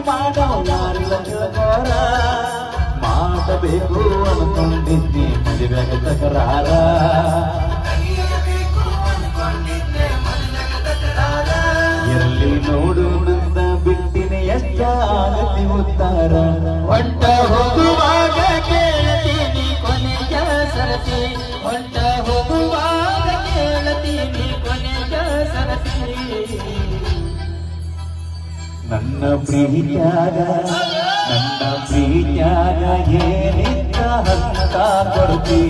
ಮಾಡೋ ಯಾರಿಲ್ಲ ತಿಳ್ಕೋರ ಮಾಡಬೇಕು ಅನ್ಕೊಂಡಿದ್ನಿ ಮದುವೆಗೆ ತಕರಾರ ಎಲ್ಲಿ ನೋಡು ನನ್ನ ಬಿಟ್ಟಿನ ಎಷ್ಟಾಗತಿ ಉತ್ತಾರ ಹೊಂಟ ಹೋಗುವಾಗ ಕೇಳತೀನಿ ಕೊನೆಯ ಸರತಿ ಹೊಂಟ ಹೋಗುವಾಗ ಕೇಳತೀನಿ ಕೊನೆಯ ಸರತಿ ನನ್ನ ಪ್ರೀತ್ಯಾಗ ಏನಿದ್ದ ಹಂತ ಕೊಡ್ತಿ